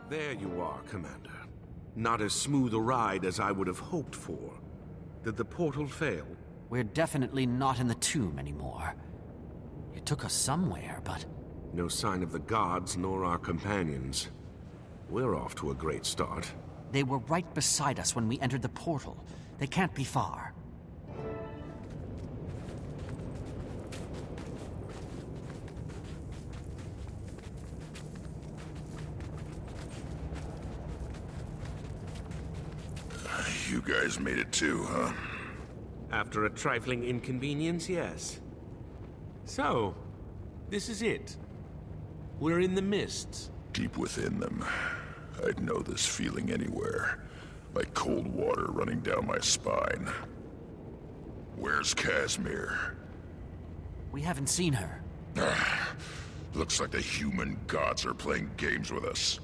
There you are, Commander. Not as smooth a ride as I would have hoped for. Did the portal fail? We're definitely not in the tomb anymore. It took us somewhere, but... No sign of the gods nor our companions. We're off to a great start. They were right beside us when we entered the portal. They can't be far. You guys made it too, huh? After a trifling inconvenience, yes. So, this is it. We're in the mists. Deep within them. I'd know this feeling anywhere. Like cold water running down my spine. Where's Casimir? We haven't seen her. Looks like the human gods are playing games with us.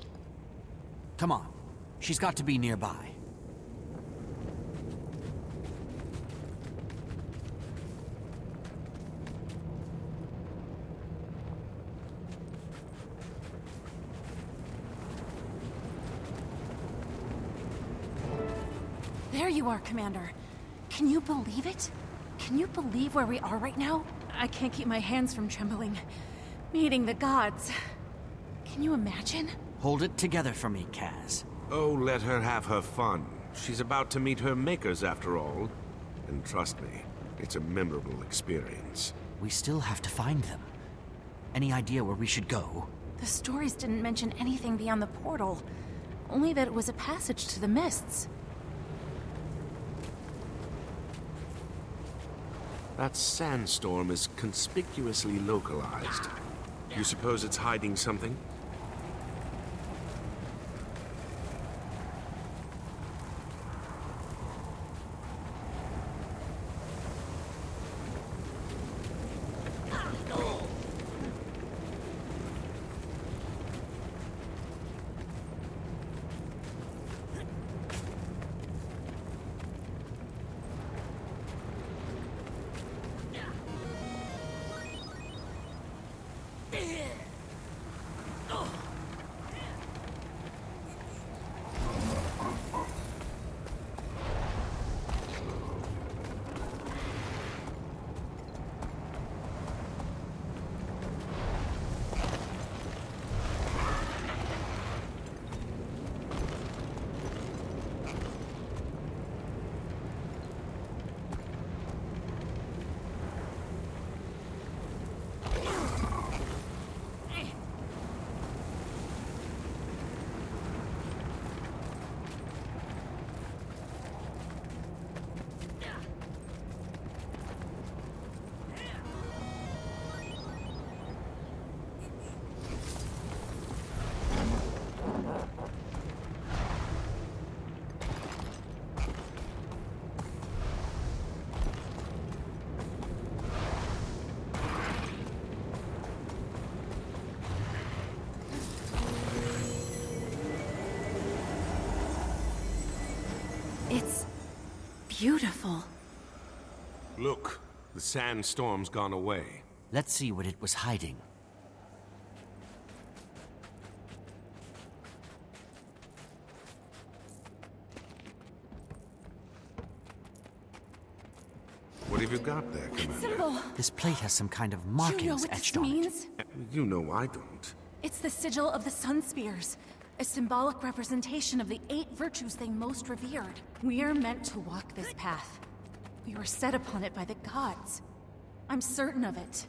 Come on. She's got to be nearby. There you are, Commander. Can you believe it? Can you believe where we are right now? I can't keep my hands from trembling. Meeting the gods. Can you imagine? Hold it together for me, Kaz. Oh, let her have her fun. She's about to meet her makers after all. And trust me, it's a memorable experience. We still have to find them. Any idea where we should go? The stories didn't mention anything beyond the portal. Only that it was a passage to the mists. That sandstorm is conspicuously localized. You suppose it's hiding something? It's beautiful. Look, the sandstorm's gone away. Let's see what it was hiding. What have you got there, Commander? Symbol. This plate has some kind of Do you know markings what etched this on it. means? You know I don't. It's the sigil of the Sun Spears, a symbolic representation of the 8 virtues they most revered. We are meant to walk this path. We were set upon it by the gods. I'm certain of it.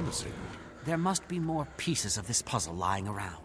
promising. There must be more pieces of this puzzle lying around.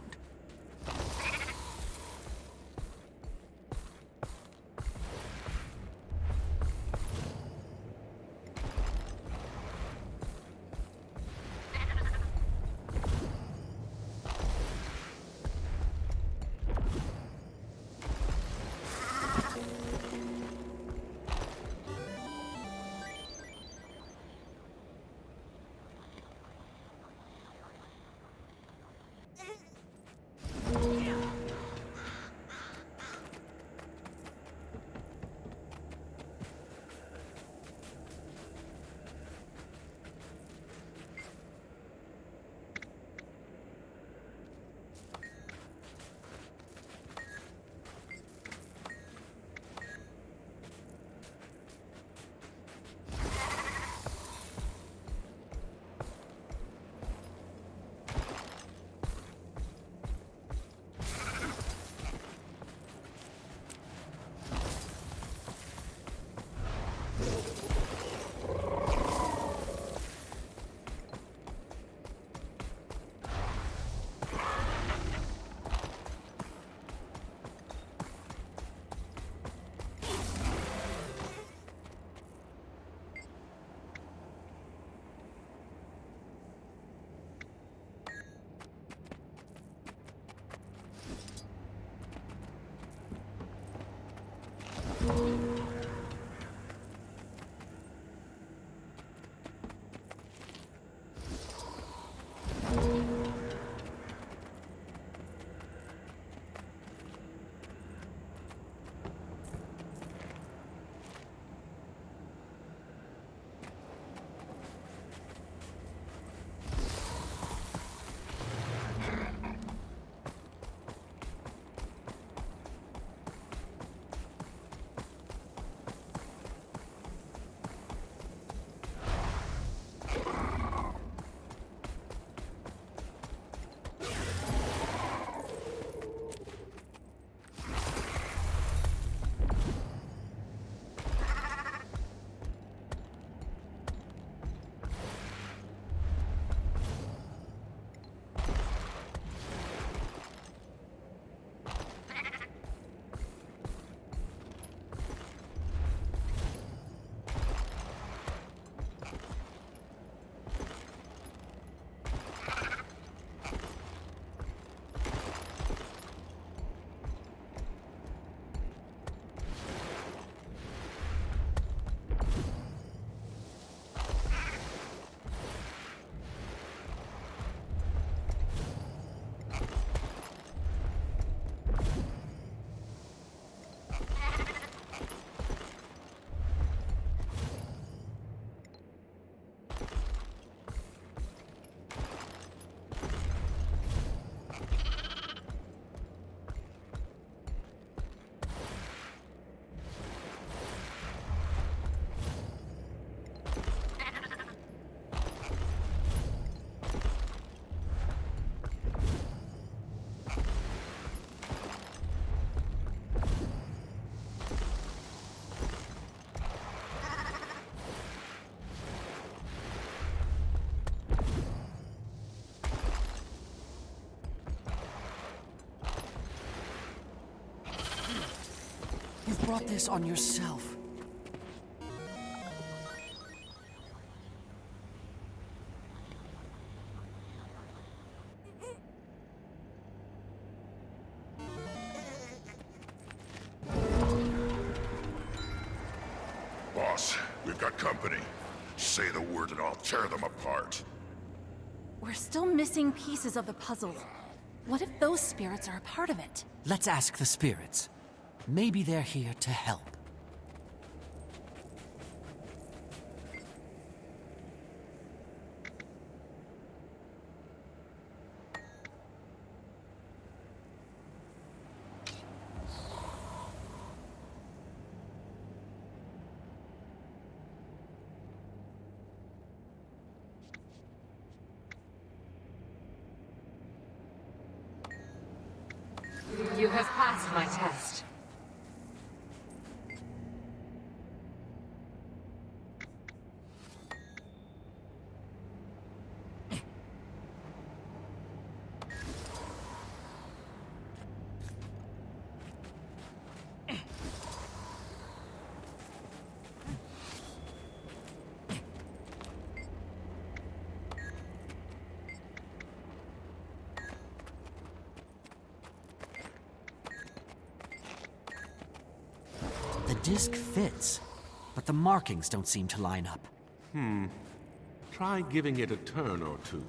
You've brought this on yourself. Boss, we've got company. Say the word and I'll tear them apart. We're still missing pieces of the puzzle. What if those spirits are a part of it? Let's ask the spirits. Maybe they're here to help. You have passed my test. disc fits, but the markings don't seem to line up. Try giving it a turn or two.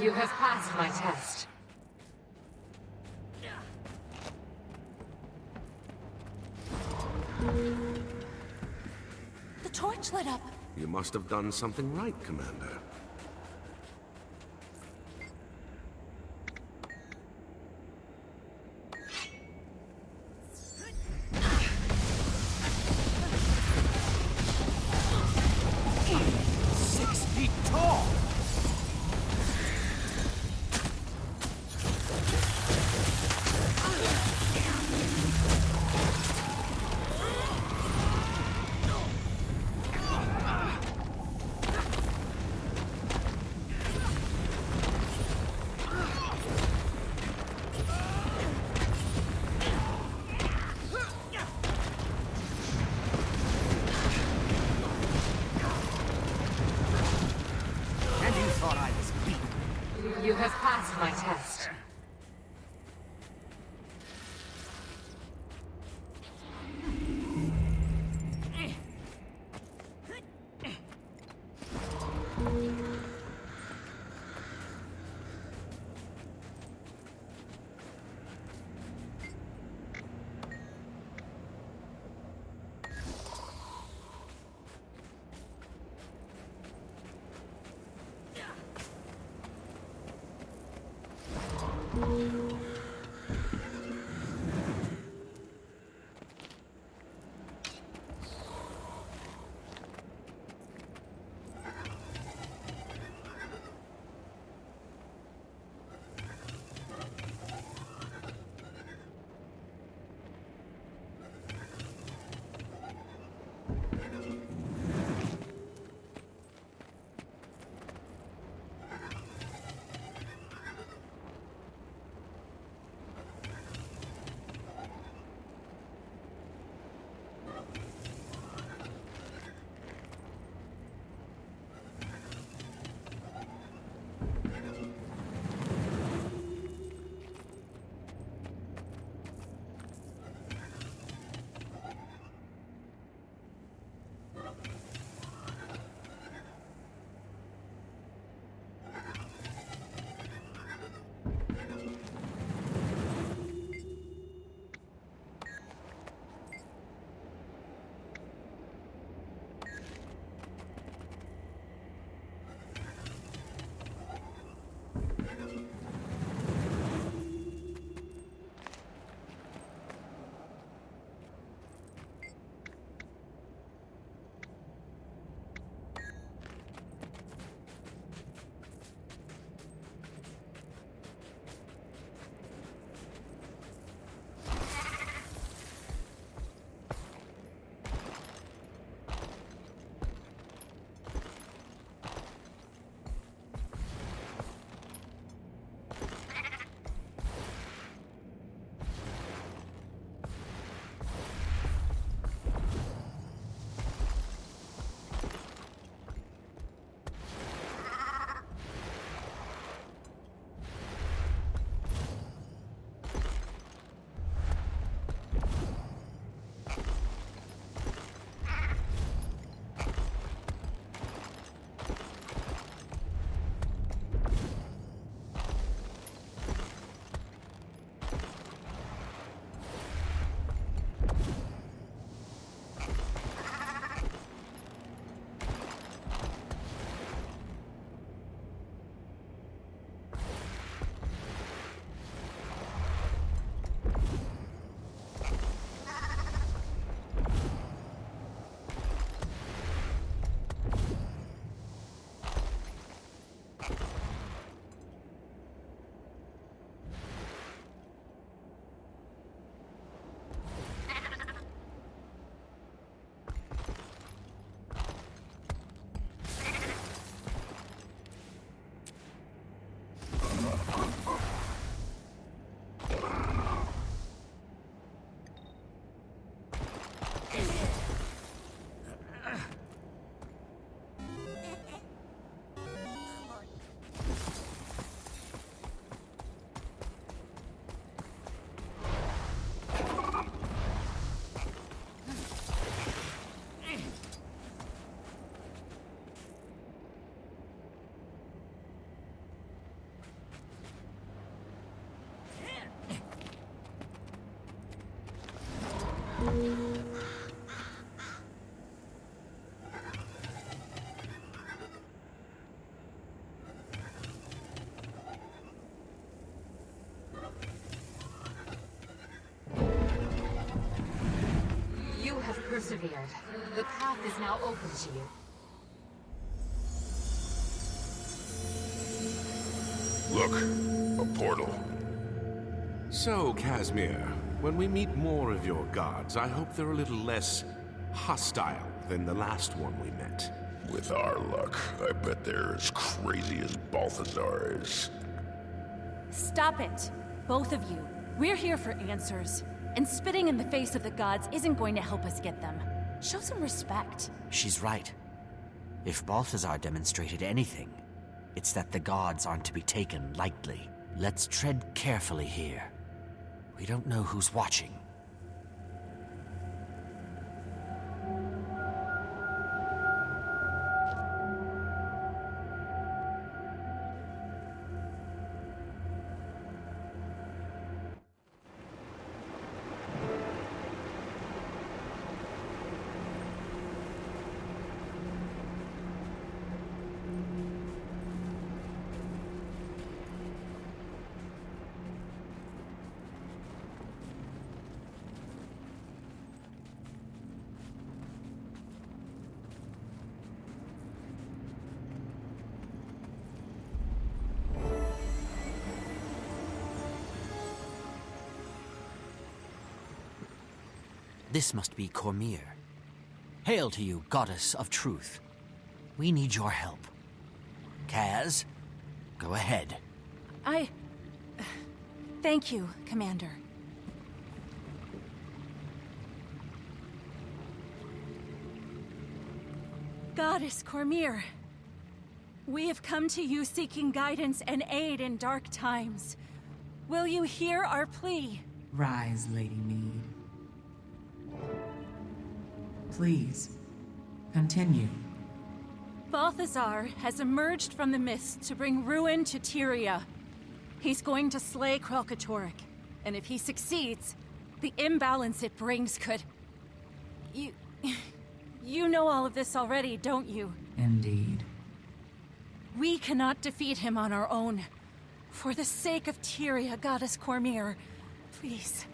You have passed my test. The torch lit up. You must have done something right, Commander. You have passed my test. You have persevered. The path is now open to you. Look, a portal. So, Casimir, when we meet more of your gods, I hope they're a little less hostile than the last one we met. With our luck, I bet they're as crazy as Balthazar is. Stop it, both of you. We're here for answers, and spitting in the face of the gods isn't going to help us get them. Show some respect. She's right. If Balthazar demonstrated anything, it's that the gods aren't to be taken lightly. Let's tread carefully here. We don't know who's watching. This must be Cormir. Hail to you, goddess of truth. We need your help. Kaz, go ahead. Thank you, Commander. Goddess Cormir, we have come to you seeking guidance and aid in dark times. Will you hear our plea? Rise, Lady Mead. Please, continue. Balthazar has emerged from the mist to bring ruin to Tyria. He's going to slay Kralkatorrik, and if he succeeds, the imbalance it brings could... You know all of this already, don't you? Indeed. We cannot defeat him on our own. For the sake of Tyria, Goddess Cormir, please,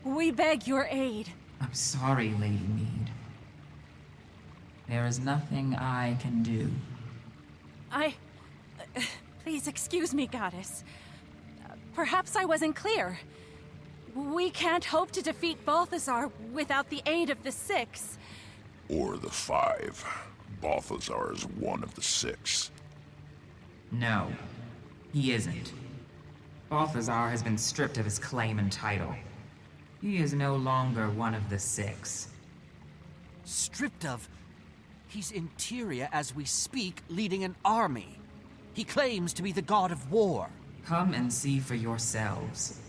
we beg your aid. I'm sorry, Lady Mead. There is nothing I can do. Please excuse me, Goddess. Perhaps I wasn't clear. We can't hope to defeat Balthazar without the aid of the Six. Or the 5. Balthazar is one of the 6. No, he isn't. Balthazar has been stripped of his claim and title. He is no longer one of the 6. Stripped of? He's in Tyria as we speak, leading an army. He claims to be the god of war. Come and see for yourselves.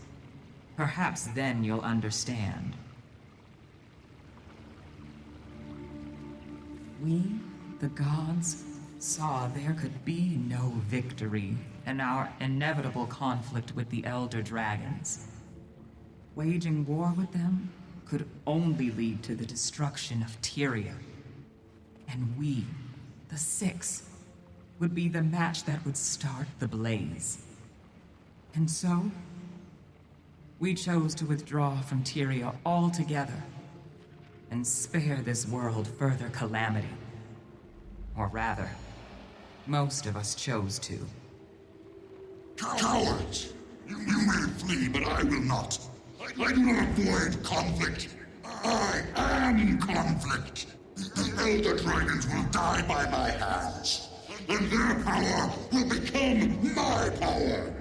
Perhaps then you'll understand. We, the gods, saw there could be no victory in our inevitable conflict with the Elder Dragons. Waging war with them could only lead to the destruction of Tyria. And we, the 6, would be the match that would start the blaze. And so, we chose to withdraw from Tyria altogether and spare this world further calamity. Or rather, most of us chose to. Cowards! You may flee, but I will not. I do not avoid conflict. I am conflict. The Elder Dragons will die by my hands, and their power will become my power.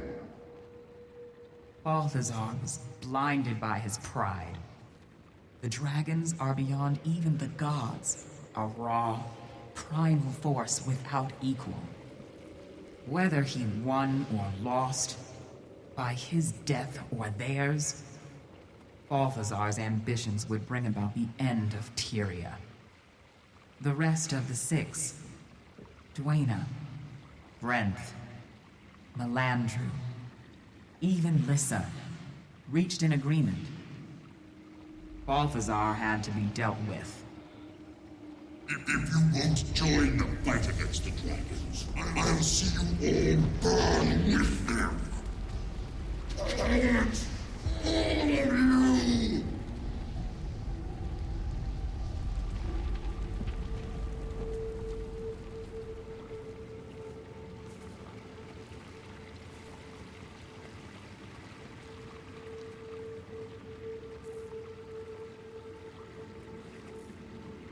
Balthazar was blinded by his pride. The dragons are beyond even the gods, a raw, primal force without equal. Whether he won or lost, by his death or theirs, Balthazar's ambitions would bring about the end of Tyria. The rest of the 6, Dwayna, Brenth, Melandru, even Lissa, reached an agreement. Balthazar had to be dealt with. If you won't join the fight against the dragons, I'll see you all burn with them. Cowards! All of you!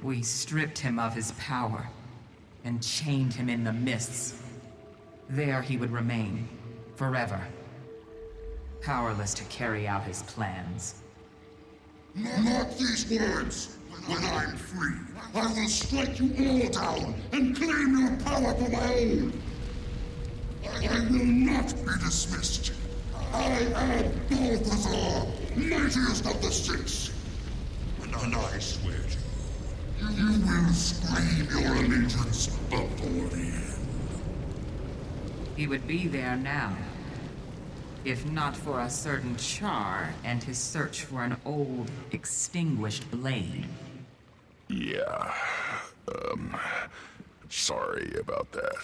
We stripped him of his power and chained him in the mists. There he would remain, forever, powerless to carry out his plans. Mark these words. When I'm free, I will strike you all down and claim your power for my own. I will not be dismissed. I am Balthazar, mightiest of the six. And I swear to you, you will scream your allegiance before the end. He would be there now, if not for a certain Char and his search for an old, extinguished blade. Yeah, sorry about that.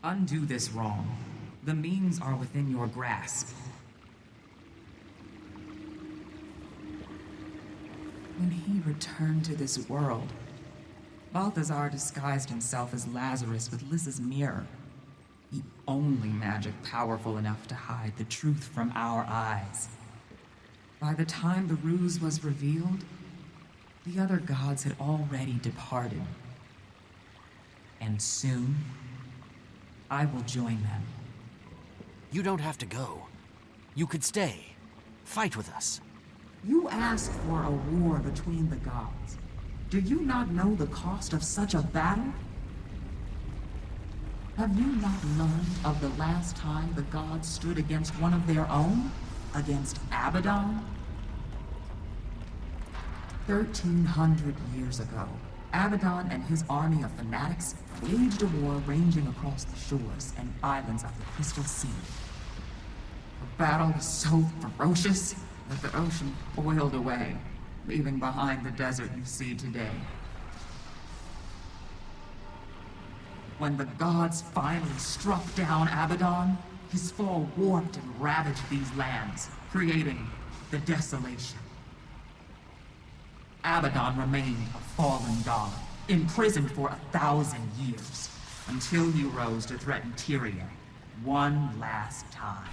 Undo this wrong. The means are within your grasp. When he returned to this world, Balthazar disguised himself as Lazarus with Lys's mirror. The only magic powerful enough to hide the truth from our eyes. By the time the ruse was revealed, the other gods had already departed. And soon, I will join them. You don't have to go. You could stay. Fight with us. You asked for a war between the gods. Do you not know the cost of such a battle? Have you not learned of the last time the gods stood against one of their own? Against Abaddon? 1,300 years ago, Abaddon and his army of fanatics waged a war ranging across the shores and islands of the Crystal Sea. The battle was so ferocious that the ocean boiled away, leaving behind the desert you see today. When the gods finally struck down Abaddon, his fall warped and ravaged these lands, creating the desolation. Abaddon remained a fallen god, imprisoned for 1,000 years, until you rose to threaten Tyria one last time.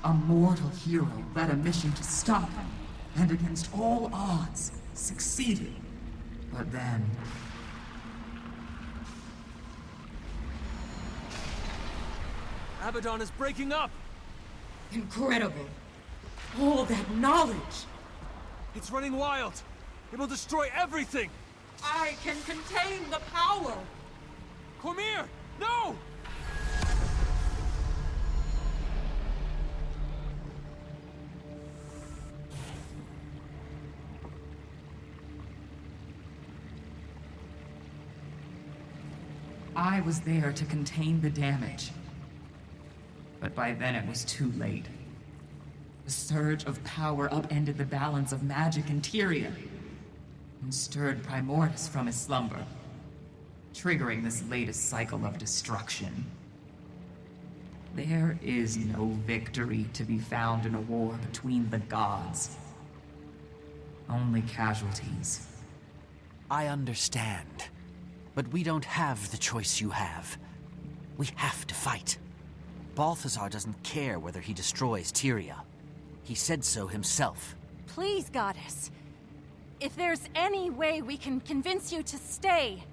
A mortal hero led a mission to stop him, and against all odds, succeeded. But then... Abaddon is breaking up! Incredible. All that knowledge! It's running wild! It will destroy everything! I can contain the power! Cormir! No! I was there to contain the damage. But by then it was too late. The surge of power upended the balance of magic in Tyria, and stirred Primordus from his slumber, triggering this latest cycle of destruction. There is no victory to be found in a war between the gods. Only casualties. I understand. But we don't have the choice you have. We have to fight. Balthazar doesn't care whether he destroys Tyria. He said so himself. Please, Goddess. If there's any way we can convince you to stay...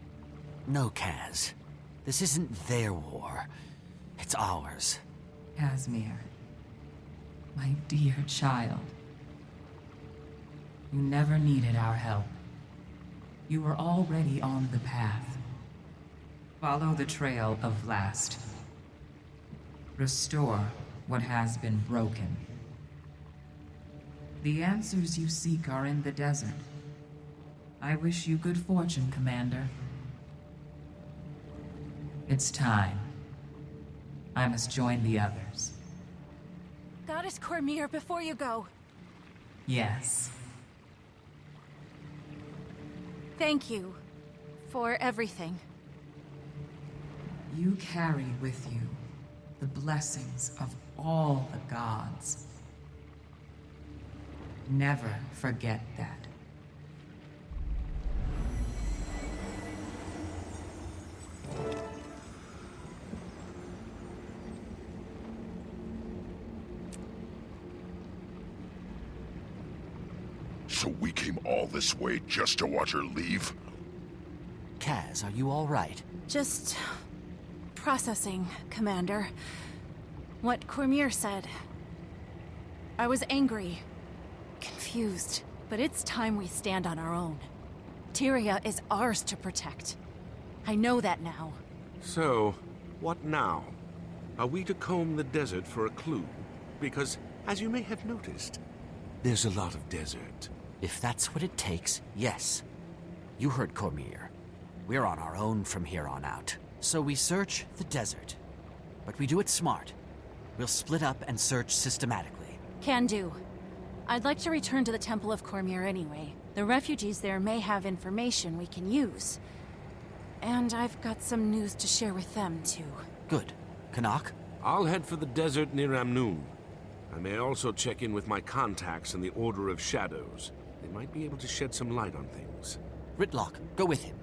No, Kaz. This isn't their war. It's ours. Casimir, my dear child. You never needed our help. You were already on the path. Follow the trail of Vlast. Restore what has been broken. The answers you seek are in the desert. I wish you good fortune, Commander. It's time. I must join the others. Goddess Cormir, before you go, Yes. Thank you for everything. You carry with you the blessings of all the gods. Never forget that. So we came all this way just to watch her leave? Kaz, are you all right? Just processing, Commander. What Cormier said. I was angry, confused, but it's time we stand on our own. Tyria is ours to protect. I know that now. So, what now? Are we to comb the desert for a clue? Because, as you may have noticed, there's a lot of desert. If that's what it takes, yes. You heard Cormier. We're on our own from here on out. So we search the desert. But we do it smart. We'll split up and search systematically. Can do. I'd like to return to the Temple of Cormier anyway. The refugees there may have information we can use. And I've got some news to share with them, too. Good. Canuck? I'll head for the desert near Amnoon. I may also check in with my contacts in the Order of Shadows. They might be able to shed some light on things. Ritlock, go with him.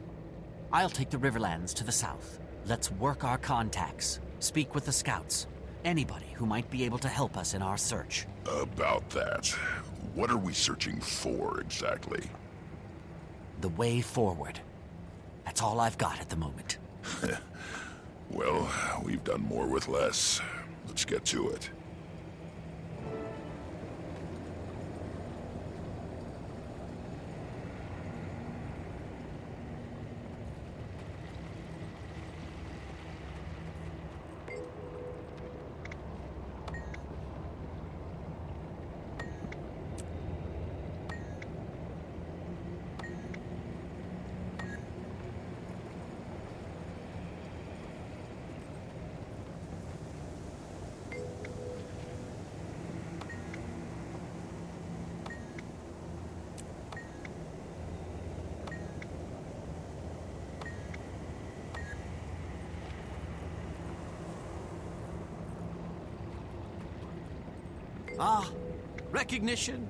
I'll take the Riverlands to the south. Let's work our contacts. Speak with the scouts. Anybody who might be able to help us in our search. About that, what are we searching for exactly? The way forward. That's all I've got at the moment. Well, we've done more with less. Let's get to it. Ah, recognition.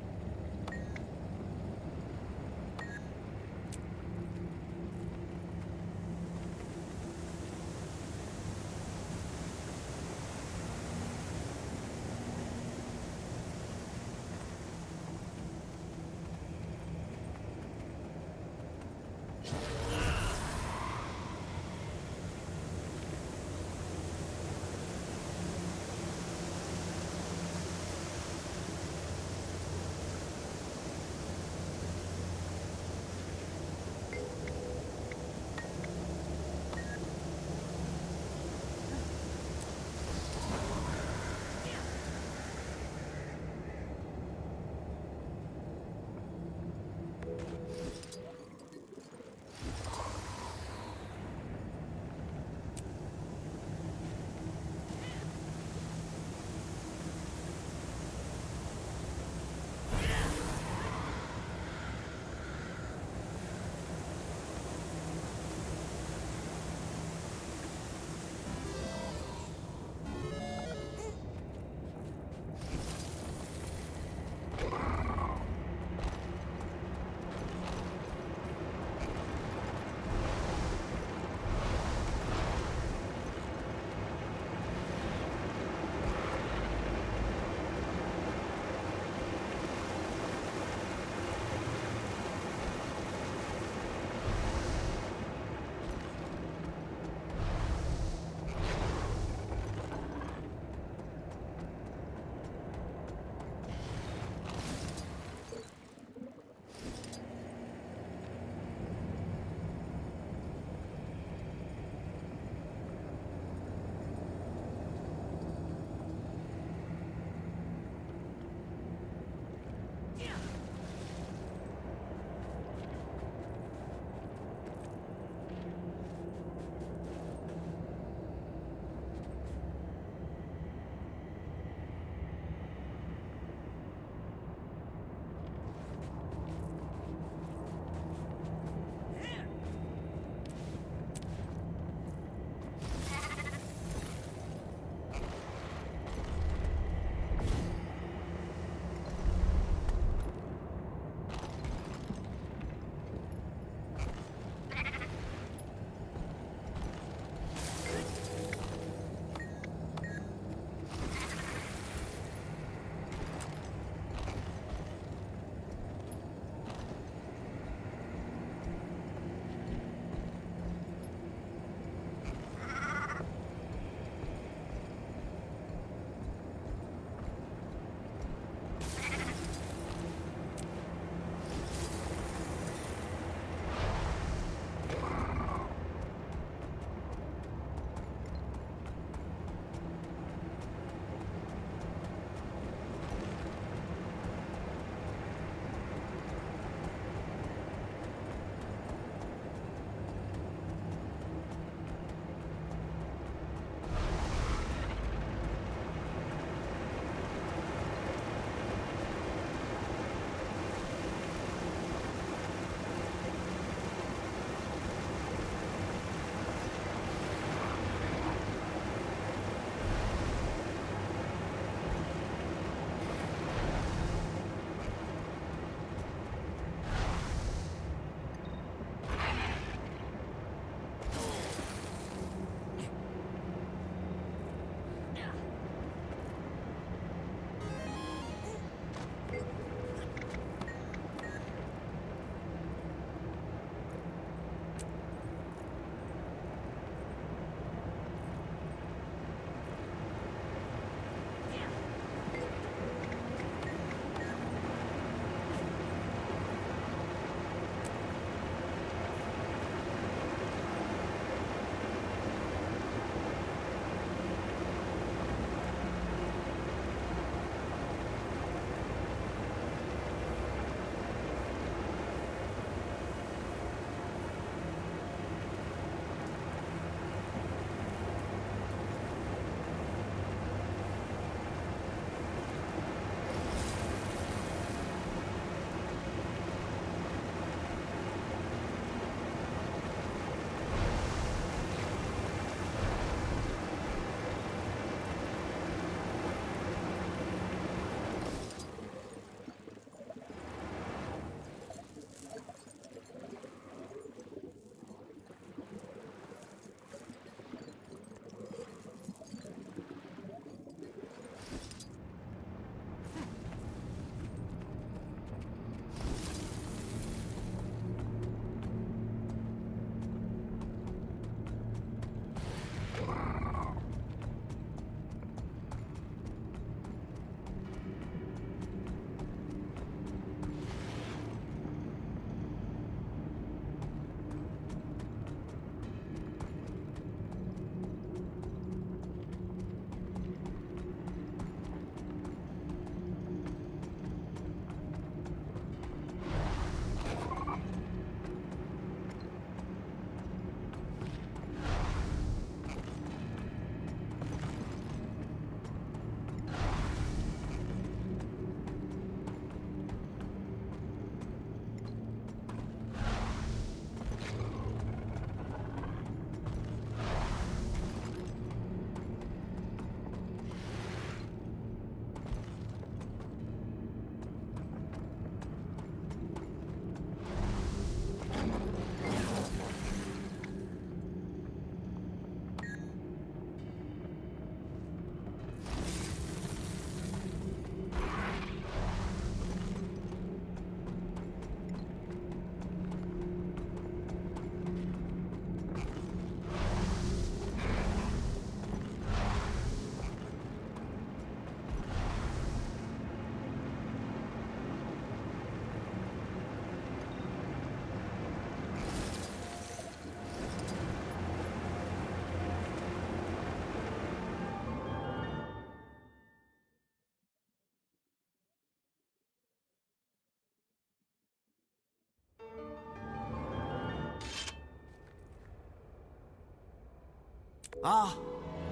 Ah,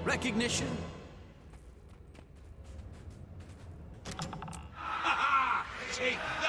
recognition? Ha ha! Take that!